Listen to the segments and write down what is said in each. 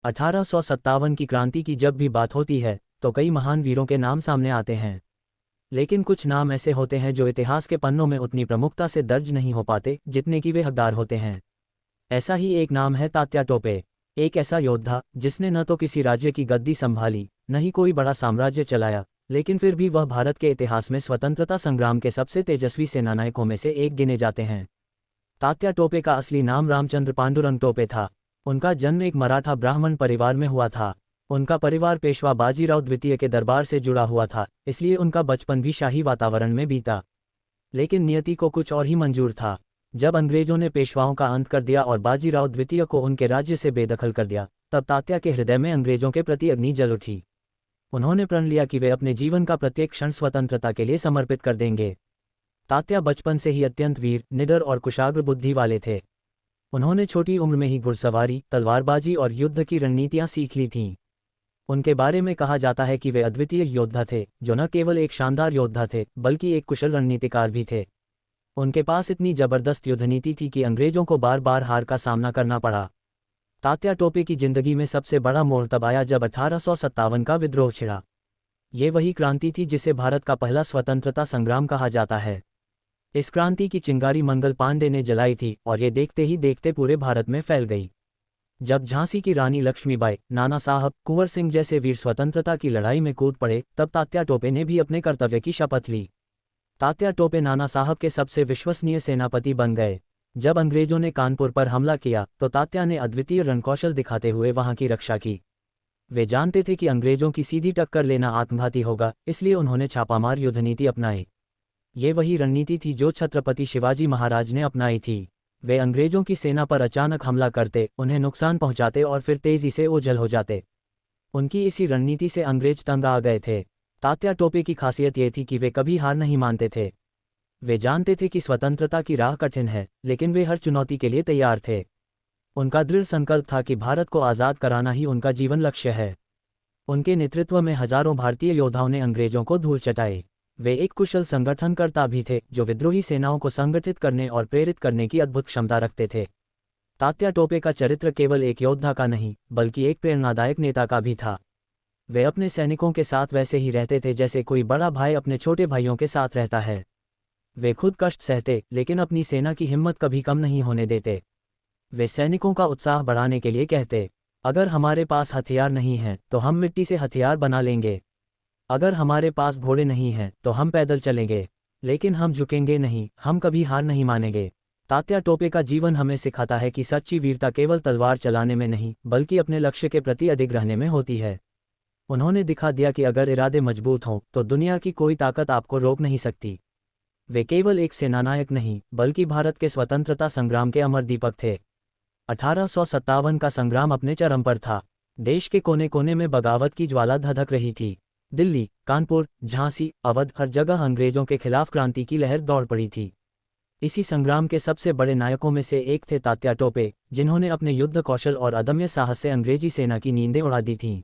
1857 की क्रांति की जब भी बात होती है तो कई महान वीरों के नाम सामने आते हैं, लेकिन कुछ नाम ऐसे होते हैं जो इतिहास के पन्नों में उतनी प्रमुखता से दर्ज नहीं हो पाते जितने कि वे हकदार होते हैं। ऐसा ही एक नाम है तात्या टोपे, एक ऐसा योद्धा जिसने न तो किसी राज्य की गद्दी संभाली, न ही कोई बड़ा साम्राज्य चलाया, लेकिन फिर भी वह भारत के इतिहास में स्वतंत्रता संग्राम के सबसे तेजस्वी सेनानायकों में से एक गिने जाते हैं। तात्या टोपे का असली नाम रामचंद्र पांडुरंग टोपे था। उनका जन्म एक मराठा ब्राह्मण परिवार में हुआ था। उनका परिवार पेशवा बाजीराव द्वितीय के दरबार से जुड़ा हुआ था, इसलिए उनका बचपन भी शाही वातावरण में बीता। लेकिन नियति को कुछ और ही मंजूर था। जब अंग्रेजों ने पेशवाओं का अंत कर दिया और बाजीराव द्वितीय को उनके राज्य से बेदखल कर दिया, तब तात्या के हृदय में अंग्रेजों के प्रति अग्नि जल उठी। उन्होंने प्रण लिया कि वे अपने जीवन का प्रत्येक क्षण स्वतंत्रता के लिए समर्पित कर देंगे। तात्या बचपन से ही अत्यंत वीर, निडर और कुशाग्र बुद्धि वाले थे। उन्होंने छोटी उम्र में ही घुड़सवारी, तलवारबाजी और युद्ध की रणनीतियां सीख ली थीं। उनके बारे में कहा जाता है कि वे अद्वितीय योद्धा थे, जो न केवल एक शानदार योद्धा थे बल्कि एक कुशल रणनीतिकार भी थे। उनके पास इतनी जबरदस्त युद्धनीति थी कि अंग्रेजों को बार बार हार का सामना करना पड़ा। तात्या टोपे की जिंदगी में सबसे बड़ा मोड़ तब आया जब 1857 का विद्रोह छिड़ा। ये वही क्रांति थी जिसे भारत का पहला स्वतंत्रता संग्राम कहा जाता है। इस क्रांति की चिंगारी मंगल पांडे ने जलाई थी और ये देखते ही देखते पूरे भारत में फैल गई। जब झांसी की रानी लक्ष्मीबाई, नाना साहब, कुंवर सिंह जैसे वीर स्वतंत्रता की लड़ाई में कूद पड़े, तब तात्या टोपे ने भी अपने कर्तव्य की शपथ ली। तात्या टोपे नाना साहब के सबसे विश्वसनीय सेनापति बन गए। जब अंग्रेजों ने कानपुर पर हमला किया तो तात्या ने अद्वितीय रणकौशल दिखाते हुए वहां की रक्षा की। वे जानते थे कि अंग्रेजों की सीधी टक्कर लेना आत्मघाती होगा, इसलिए उन्होंने छापामार युद्धनीति अपनाई। ये वही रणनीति थी जो छत्रपति शिवाजी महाराज ने अपनाई थी। वे अंग्रेजों की सेना पर अचानक हमला करते, उन्हें नुकसान पहुंचाते और फिर तेजी से ओझल हो जाते। उनकी इसी रणनीति से अंग्रेज तंग आ गए थे। तात्या टोपे की खासियत ये थी कि वे कभी हार नहीं मानते थे। वे जानते थे कि स्वतंत्रता की राह कठिन है, लेकिन वे हर चुनौती के लिए तैयार थे। उनका दृढ़ संकल्प था कि भारत को आज़ाद कराना ही उनका जीवन लक्ष्य है। उनके नेतृत्व में हजारों भारतीय योद्धाओं ने अंग्रेजों को धूल चटाई। वे एक कुशल संगठनकर्ता भी थे जो विद्रोही सेनाओं को संगठित करने और प्रेरित करने की अद्भुत क्षमता रखते थे। तात्या टोपे का चरित्र केवल एक योद्धा का नहीं बल्कि एक प्रेरणादायक नेता का भी था। वे अपने सैनिकों के साथ वैसे ही रहते थे जैसे कोई बड़ा भाई अपने छोटे भाइयों के साथ रहता है। वे खुद कष्ट सहते, लेकिन अपनी सेना की हिम्मत कभी कम नहीं होने देते। वे सैनिकों का उत्साह बढ़ाने के लिए कहते, अगर हमारे पास हथियार नहीं हैं तो हम मिट्टी से हथियार बना लेंगे। अगर हमारे पास घोड़े नहीं हैं तो हम पैदल चलेंगे, लेकिन हम झुकेंगे नहीं, हम कभी हार नहीं मानेंगे। तात्या टोपे का जीवन हमें सिखाता है कि सच्ची वीरता केवल तलवार चलाने में नहीं बल्कि अपने लक्ष्य के प्रति अडिग रहने में होती है। उन्होंने दिखा दिया कि अगर इरादे मजबूत हों तो दुनिया की कोई ताकत आपको रोक नहीं सकती। वे केवल एक सेनानायक नहीं बल्कि भारत के स्वतंत्रता संग्राम के अमर दीपक थे। 1857 का संग्राम अपने चरम पर था। देश के कोने कोने में बगावत की ज्वाला धधक रही थी। दिल्ली, कानपुर, झांसी, अवध, हर जगह अंग्रेजों के खिलाफ क्रांति की लहर दौड़ पड़ी थी। इसी संग्राम के सबसे बड़े नायकों में से एक थे तात्या टोपे, जिन्होंने अपने युद्ध कौशल और अदम्य साहस से अंग्रेजी सेना की नींदें उड़ा दी थीं।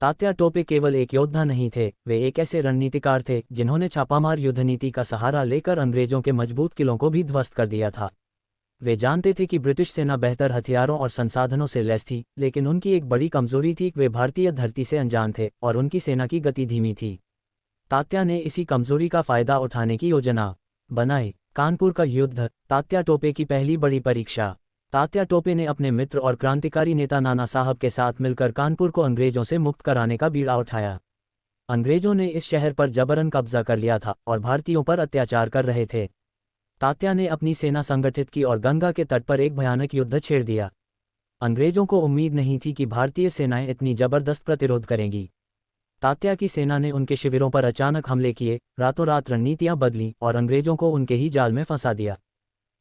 तात्या टोपे केवल एक योद्धा नहीं थे, वे एक ऐसे रणनीतिकार थे जिन्होंने छापामार युद्धनीति का सहारा लेकर अंग्रेजों के मजबूत किलों को भी ध्वस्त कर दिया था। वे जानते थे कि ब्रिटिश सेना बेहतर हथियारों और संसाधनों से लैस थी, लेकिन उनकी एक बड़ी कमजोरी थी कि वे भारतीय धरती से अनजान थे और उनकी सेना की गति धीमी थी। तात्या ने इसी कमजोरी का फायदा उठाने की योजना बनाई। कानपुर का युद्ध, तात्या टोपे की पहली बड़ी परीक्षा। तात्या टोपे ने अपने मित्र और क्रांतिकारी नेता नाना साहब के साथ मिलकर कानपुर को अंग्रेजों से मुक्त कराने का बीड़ा उठाया। अंग्रेजों ने इस शहर पर जबरन कब्जा कर लिया था और भारतीयों पर अत्याचार कर रहे थे। तात्या ने अपनी सेना संगठित की और गंगा के तट पर एक भयानक युद्ध छेड़ दिया। अंग्रेजों को उम्मीद नहीं थी कि भारतीय सेनाएं इतनी जबरदस्त प्रतिरोध करेंगी। तात्या की सेना ने उनके शिविरों पर अचानक हमले किए, रातों रात रणनीतियां बदलीं और अंग्रेजों को उनके ही जाल में फंसा दिया।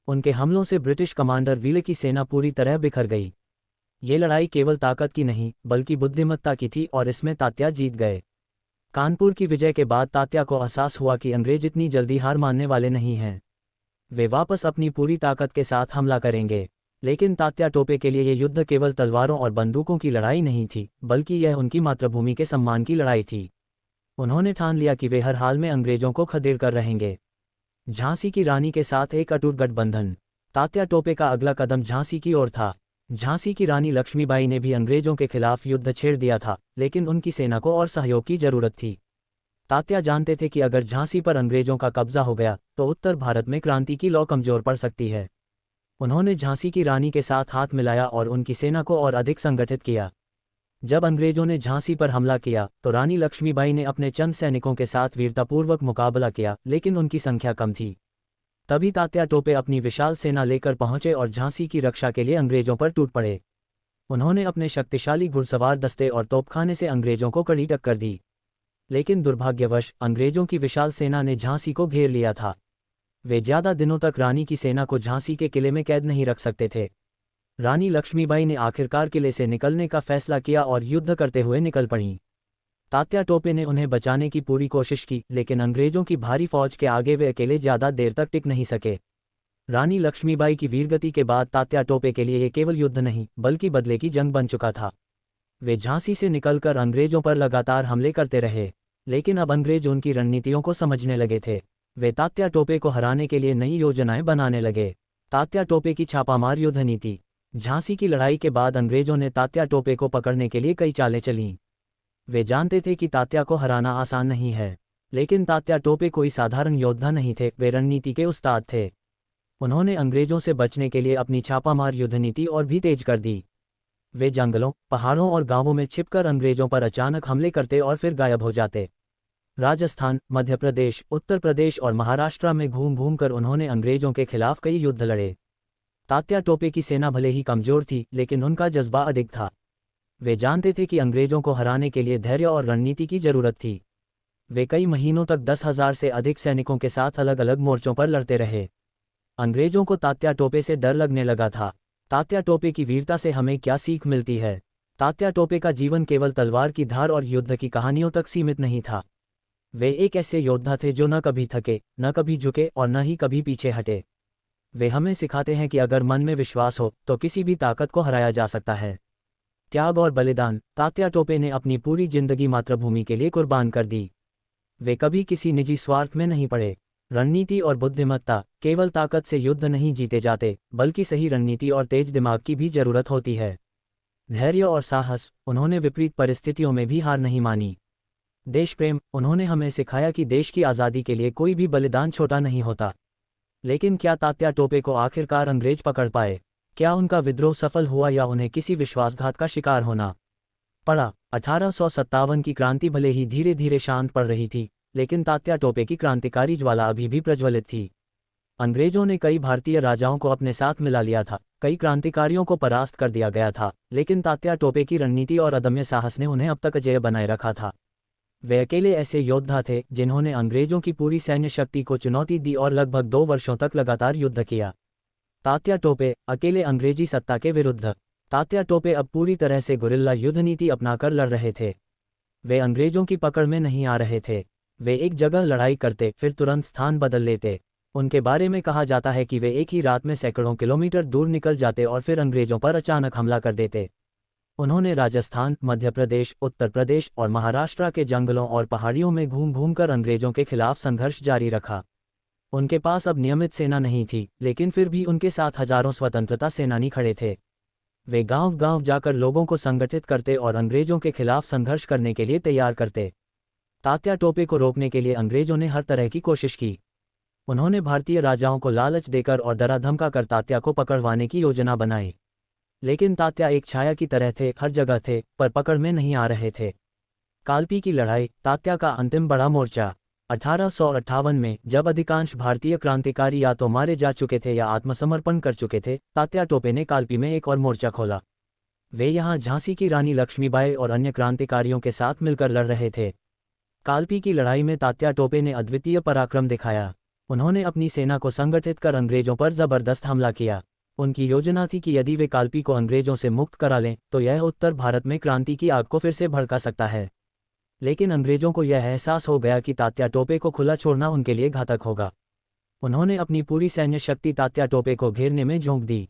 उनके हमलों से ब्रिटिश कमांडर विले की सेना पूरी तरह बिखर गई। ये लड़ाई केवल ताकत की नहीं बल्कि बुद्धिमत्ता की थी और इसमें तात्या जीत गए। कानपुर की विजय के बाद तात्या को एहसास हुआ कि अंग्रेज इतनी जल्दी हार मानने वाले नहीं हैं। वे वापस अपनी पूरी ताकत के साथ हमला करेंगे। लेकिन तात्या टोपे के लिए ये युद्ध केवल तलवारों और बंदूकों की लड़ाई नहीं थी, बल्कि यह उनकी मातृभूमि के सम्मान की लड़ाई थी। उन्होंने ठान लिया कि वे हर हाल में अंग्रेजों को खदेड़ कर रहेंगे। झांसी की रानी के साथ एक अटूट गठबंधन। तात्या टोपे का अगला कदम झांसी की ओर था। झांसी की रानी लक्ष्मीबाई ने भी अंग्रेजों के खिलाफ युद्ध छेड़ दिया था, लेकिन उनकी सेना को और सहयोग की जरूरत थी। तात्या जानते थे कि अगर झांसी पर अंग्रेजों का कब्जा हो गया तो उत्तर भारत में क्रांति की लौ कमजोर पड़ सकती है। उन्होंने झांसी की रानी के साथ हाथ मिलाया और उनकी सेना को और अधिक संगठित किया। जब अंग्रेजों ने झांसी पर हमला किया तो रानी लक्ष्मीबाई ने अपने चंद सैनिकों के साथ वीरतापूर्वक मुकाबला किया, लेकिन उनकी संख्या कम थी। तभी तात्या टोपे अपनी विशाल सेना लेकर पहुंचे और झांसी की रक्षा के लिए अंग्रेजों पर टूट पड़े। उन्होंने अपने शक्तिशाली घुड़सवार दस्ते और तोपखाने से अंग्रेजों को कड़ी टक्कर दी, लेकिन दुर्भाग्यवश अंग्रेजों की विशाल सेना ने झांसी को घेर लिया था। वे ज्यादा दिनों तक रानी की सेना को झांसी के किले में कैद नहीं रख सकते थे। रानी लक्ष्मीबाई ने आखिरकार किले से निकलने का फैसला किया और युद्ध करते हुए निकल पड़ीं। तात्या टोपे ने उन्हें बचाने की पूरी कोशिश की, लेकिन अंग्रेजों की भारी फौज के आगे वे अकेले ज्यादा देर तक टिक नहीं सके। रानी लक्ष्मीबाई की वीरगति के बाद तात्या टोपे के लिए ये केवल युद्ध नहीं बल्कि बदले की जंग बन चुका था। वे झांसी से निकलकर अंग्रेजों पर लगातार हमले करते रहे, लेकिन अब अंग्रेज उनकी रणनीतियों को समझने लगे थे। वे तात्या टोपे को हराने के लिए नई योजनाएं बनाने लगे। तात्या टोपे की छापामार युद्ध नीति। झांसी की लड़ाई के बाद अंग्रेजों ने तात्या टोपे को पकड़ने के लिए कई चालें चलीं। वे जानते थे कि तात्या को हराना आसान नहीं है, लेकिन तात्या टोपे कोई साधारण योद्धा नहीं थे, वे रणनीति के उस्ताद थे। उन्होंने अंग्रेजों से बचने के लिए अपनी छापामार युद्ध नीति और भी तेज कर दी। वे जंगलों, पहाड़ों और गांवों में छिपकर अंग्रेजों पर अचानक हमले करते और फिर गायब हो जाते। राजस्थान, मध्य प्रदेश, उत्तर प्रदेश और महाराष्ट्र में घूम घूम कर उन्होंने अंग्रेजों के खिलाफ कई युद्ध लड़े। तात्या टोपे की सेना भले ही कमजोर थी, लेकिन उनका जज्बा अडिग था। वे जानते थे कि अंग्रेजों को हराने के लिए धैर्य और रणनीति की जरूरत थी। वे कई महीनों तक 10,000 से अधिक सैनिकों के साथ अलग अलग मोर्चों पर लड़ते रहे। अंग्रेजों को तात्या टोपे से डर लगने लगा था। तात्या टोपे की वीरता से हमें क्या सीख मिलती है? तात्या टोपे का जीवन केवल तलवार की धार और युद्ध की कहानियों तक सीमित नहीं था। वे एक ऐसे योद्धा थे जो न कभी थके, न कभी झुके और न ही कभी पीछे हटे। वे हमें सिखाते हैं कि अगर मन में विश्वास हो तो किसी भी ताकत को हराया जा सकता है। त्याग और बलिदान। तात्या टोपे ने अपनी पूरी जिंदगी मातृभूमि के लिए कुर्बान कर दी। वे कभी किसी निजी स्वार्थ में नहीं पड़े। रणनीति और बुद्धिमत्ता। केवल ताकत से युद्ध नहीं जीते जाते, बल्कि सही रणनीति और तेज दिमाग की भी जरूरत होती है। धैर्य और साहस। उन्होंने विपरीत परिस्थितियों में भी हार नहीं मानी। देश प्रेम। उन्होंने हमें सिखाया कि देश की आज़ादी के लिए कोई भी बलिदान छोटा नहीं होता। लेकिन क्या तात्या टोपे को आखिरकार अंग्रेज पकड़ पाए? क्या उनका विद्रोह सफल हुआ या उन्हें किसी विश्वासघात का शिकार होना पड़ा? 1857 की क्रांति भले ही धीरे धीरे शांत पड़ रही थी, लेकिन तात्या टोपे की क्रांतिकारी ज्वाला अभी भी प्रज्वलित थी। अंग्रेजों ने कई भारतीय राजाओं को अपने साथ मिला लिया था, कई क्रांतिकारियों को परास्त कर दिया गया था, लेकिन तात्या टोपे की रणनीति और अदम्य साहस ने उन्हें अब तक अजेय बनाए रखा था। वे अकेले ऐसे योद्धा थे जिन्होंने अंग्रेजों की पूरी सैन्य शक्ति को चुनौती दी और लगभग 2 वर्षों तक लगातार युद्ध किया। तात्या टोपे अकेले अंग्रेजी सत्ता के विरुद्ध। तात्या टोपे अब पूरी तरह से गुरिल्ला युद्ध नीति अपनाकर लड़ रहे थे। वे अंग्रेजों की पकड़ में नहीं आ रहे थे। वे एक जगह लड़ाई करते फिर तुरंत स्थान बदल लेते। उनके बारे में कहा जाता है कि वे एक ही रात में सैकड़ों किलोमीटर दूर निकल जाते और फिर अंग्रेजों पर अचानक हमला कर देते। उन्होंने राजस्थान, मध्य प्रदेश, उत्तर प्रदेश और महाराष्ट्र के जंगलों और पहाड़ियों में घूम घूम कर अंग्रेजों के खिलाफ संघर्ष जारी रखा। उनके पास अब नियमित सेना नहीं थी, लेकिन फिर भी उनके साथ हजारों स्वतंत्रता सेनानी खड़े थे। वे गांव-गांव जाकर लोगों को संगठित करते और अंग्रेजों के खिलाफ संघर्ष करने के लिए तैयार करते। तात्या टोपे को रोकने के लिए अंग्रेजों ने हर तरह की कोशिश की। उन्होंने भारतीय राजाओं को लालच देकर और डरा धमका कर तात्या को पकड़वाने की योजना बनाई। लेकिन तात्या एक छाया की तरह थे, हर जगह थे, पर पकड़ में नहीं आ रहे थे। कालपी की लड़ाई। तात्या का अंतिम बड़ा मोर्चा। 1858 में जब अधिकांश भारतीय क्रांतिकारी या तो मारे जा चुके थे या आत्मसमर्पण कर चुके थे, तात्या टोपे ने कालपी में एक और मोर्चा खोला। वे यहाँ झांसी की रानी लक्ष्मीबाई और अन्य क्रांतिकारियों के साथ मिलकर लड़ रहे थे। कालपी की लड़ाई में तात्या टोपे ने अद्वितीय पराक्रम दिखाया। उन्होंने अपनी सेना को संगठित कर अंग्रेजों पर जबरदस्त हमला किया। उनकी योजना थी कि यदि वे कालपी को अंग्रेजों से मुक्त करा लें तो यह उत्तर भारत में क्रांति की आग को फिर से भड़का सकता है। लेकिन अंग्रेजों को यह एहसास हो गया कि तात्या टोपे को खुला छोड़ना उनके लिए घातक होगा। उन्होंने अपनी पूरी सैन्य शक्ति तात्या टोपे को घेरने में झोंक दी।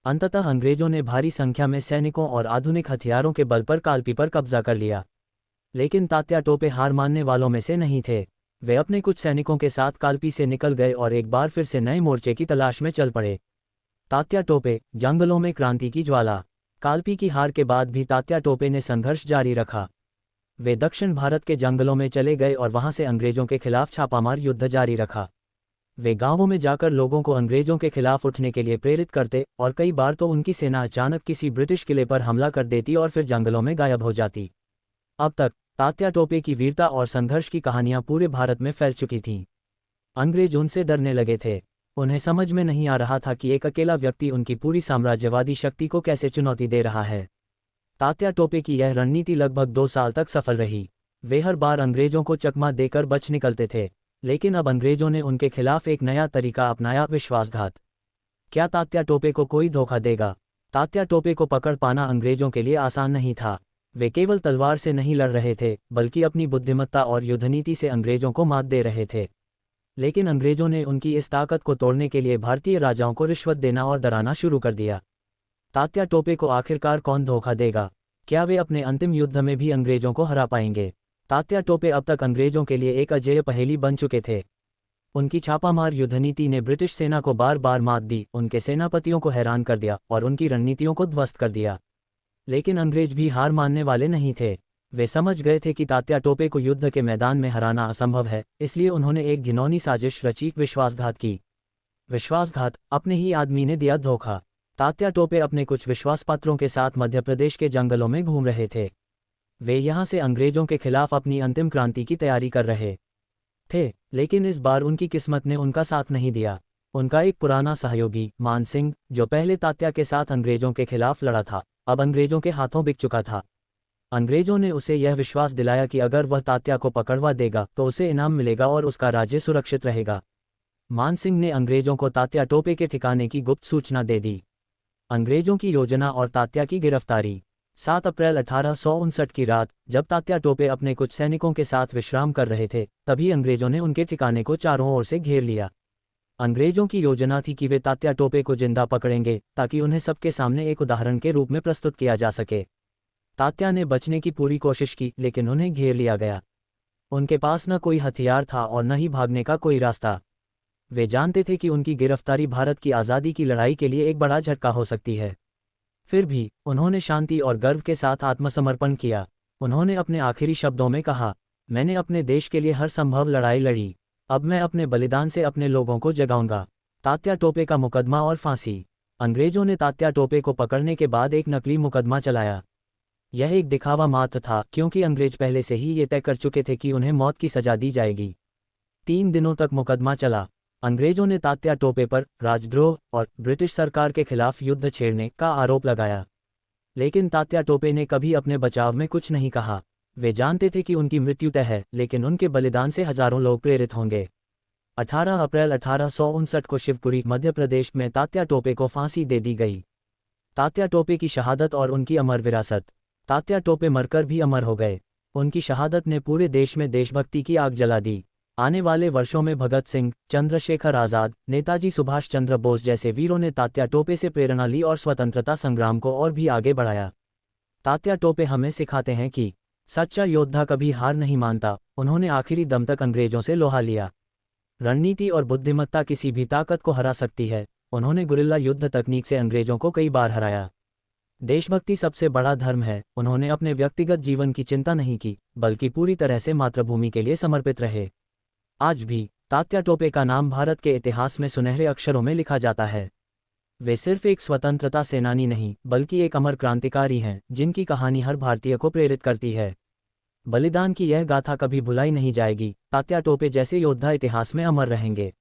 अंततः अंग्रेजों ने भारी संख्या में सैनिकों और आधुनिक हथियारों के बल पर कालपी पर कब्जा कर लिया। लेकिन तात्या टोपे हार मानने वालों में से नहीं थे। वे अपने कुछ सैनिकों के साथ कालपी से निकल गए और एक बार फिर से नए मोर्चे की तलाश में चल पड़े। तात्या टोपे, जंगलों में क्रांति की ज्वाला। कालपी की हार के बाद भी तात्या टोपे ने संघर्ष जारी रखा। वे दक्षिण भारत के जंगलों में चले गए और वहां से अंग्रेजों के खिलाफ छापामार युद्ध जारी रखा। वे गांवों में जाकर लोगों को अंग्रेजों के खिलाफ उठने के लिए प्रेरित करते और कई बार तो उनकी सेना अचानक किसी ब्रिटिश किले पर हमला कर देती और फिर जंगलों में गायब हो जाती। अब तक तात्या टोपे की वीरता और संघर्ष की कहानियां पूरे भारत में फैल चुकी थीं। अंग्रेज उनसे डरने लगे थे। उन्हें समझ में नहीं आ रहा था कि एक अकेला व्यक्ति उनकी पूरी साम्राज्यवादी शक्ति को कैसे चुनौती दे रहा है। तात्या टोपे की यह रणनीति लगभग 2 साल तक सफल रही। वे हर बार अंग्रेजों को चकमा देकर बच निकलते थे, लेकिन अब अंग्रेजों ने उनके खिलाफ एक नया तरीका अपनाया, विश्वासघात। क्या तात्या टोपे को कोई धोखा देगा? तात्या टोपे को पकड़ पाना अंग्रेजों के लिए आसान नहीं था। वे केवल तलवार से नहीं लड़ रहे थे, बल्कि अपनी बुद्धिमत्ता और युद्धनीति से अंग्रेजों को मात दे रहे थे। लेकिन अंग्रेजों ने उनकी इस ताकत को तोड़ने के लिए भारतीय राजाओं को रिश्वत देना और डराना शुरू कर दिया। तात्या टोपे को आखिरकार कौन धोखा देगा? क्या वे अपने अंतिम युद्ध में भी अंग्रेजों को हरा पाएंगे? तात्या टोपे अब तक अंग्रेजों के लिए एक अजेय पहेली बन चुके थे। उनकी छापामार युद्धनीति ने ब्रिटिश सेना को बार बार मात दी, उनके सेनापतियों को हैरान कर दिया और उनकी रणनीतियों को ध्वस्त कर दिया। लेकिन अंग्रेज भी हार मानने वाले नहीं थे। वे समझ गए थे कि तात्या टोपे को युद्ध के मैदान में हराना असंभव है, इसलिए उन्होंने एक घिनौनी साजिश रची, विश्वासघात की। विश्वासघात, अपने ही आदमी ने दिया धोखा। तात्या टोपे अपने कुछ विश्वासपात्रों के साथ मध्य प्रदेश के जंगलों में घूम रहे थे। वे यहां से अंग्रेजों के खिलाफ अपनी अंतिम क्रांति की तैयारी कर रहे थे, लेकिन इस बार उनकी किस्मत ने उनका साथ नहीं दिया। उनका एक पुराना सहयोगी मान सिंह, जो पहले तात्या के साथ अंग्रेजों के खिलाफ लड़ा था, अब अंग्रेजों के हाथों बिक चुका था। अंग्रेजों ने उसे यह विश्वास दिलाया कि अगर वह तात्या को पकड़वा देगा तो उसे इनाम मिलेगा और उसका राज्य सुरक्षित रहेगा। मान सिंह ने अंग्रेजों को तात्या टोपे के ठिकाने की गुप्त सूचना दे दी। अंग्रेजों की योजना और तात्या की गिरफ्तारी। 7 अप्रैल 1859 की रात, जब तात्या टोपे अपने कुछ सैनिकों के साथ विश्राम कर रहे थे, तभी अंग्रेजों ने उनके ठिकाने को चारों ओर से घेर लिया। अंग्रेजों की योजना थी कि वे तात्या टोपे को जिंदा पकड़ेंगे ताकि उन्हें सबके सामने एक उदाहरण के रूप में प्रस्तुत किया जा सके। तात्या ने बचने की पूरी कोशिश की, लेकिन उन्हें घेर लिया गया। उनके पास न कोई हथियार था और न ही भागने का कोई रास्ता। वे जानते थे कि उनकी गिरफ्तारी भारत की आज़ादी की लड़ाई के लिए एक बड़ा झटका हो सकती है। फिर भी उन्होंने शांति और गर्व के साथ आत्मसमर्पण किया। उन्होंने अपने आखिरी शब्दों में कहा, मैंने अपने देश के लिए हर संभव लड़ाई लड़ी, अब मैं अपने बलिदान से अपने लोगों को जगाऊंगा। तात्या टोपे का मुकदमा और फांसी। अंग्रेजों ने तात्या टोपे को पकड़ने के बाद एक नकली मुकदमा चलाया। यह एक दिखावा मात्र था, क्योंकि अंग्रेज पहले से ही ये तय कर चुके थे कि उन्हें मौत की सजा दी जाएगी। 3 दिनों तक मुकदमा चला। अंग्रेजों ने तात्या टोपे पर राजद्रोह और ब्रिटिश सरकार के खिलाफ युद्ध छेड़ने का आरोप लगाया, लेकिन तात्या टोपे ने कभी अपने बचाव में कुछ नहीं कहा। वे जानते थे कि उनकी मृत्यु तय है, लेकिन उनके बलिदान से हजारों लोग प्रेरित होंगे। 18 अप्रैल 1859 को शिवपुरी, मध्य प्रदेश में तात्या टोपे को फांसी दे दी गई। तात्या टोपे की शहादत और उनकी अमर विरासत। तात्या टोपे मरकर भी अमर हो गए। उनकी शहादत ने पूरे देश में देशभक्ति की आग जला दी। आने वाले वर्षों में भगत सिंह, चंद्रशेखर आज़ाद, नेताजी सुभाष चंद्र बोस जैसे वीरों ने तात्या टोपे से प्रेरणा ली और स्वतंत्रता संग्राम को और भी आगे बढ़ाया। तात्या टोपे हमें सिखाते हैं कि सच्चा योद्धा कभी हार नहीं मानता। उन्होंने आखिरी दम तक अंग्रेजों से लोहा लिया। रणनीति और बुद्धिमत्ता किसी भी ताकत को हरा सकती है। उन्होंने गुरिल्ला युद्ध तकनीक से अंग्रेजों को कई बार हराया। देशभक्ति सबसे बड़ा धर्म है। उन्होंने अपने व्यक्तिगत जीवन की चिंता नहीं की, बल्कि पूरी तरह से मातृभूमि के लिए समर्पित रहे। आज भी तात्या टोपे का नाम भारत के इतिहास में सुनहरे अक्षरों में लिखा जाता है। वे सिर्फ एक स्वतंत्रता सेनानी नहीं, बल्कि एक अमर क्रांतिकारी हैं, जिनकी कहानी हर भारतीय को प्रेरित करती है। बलिदान की यह गाथा कभी भुलाई नहीं जाएगी। तात्या टोपे जैसे योद्धा इतिहास में अमर रहेंगे।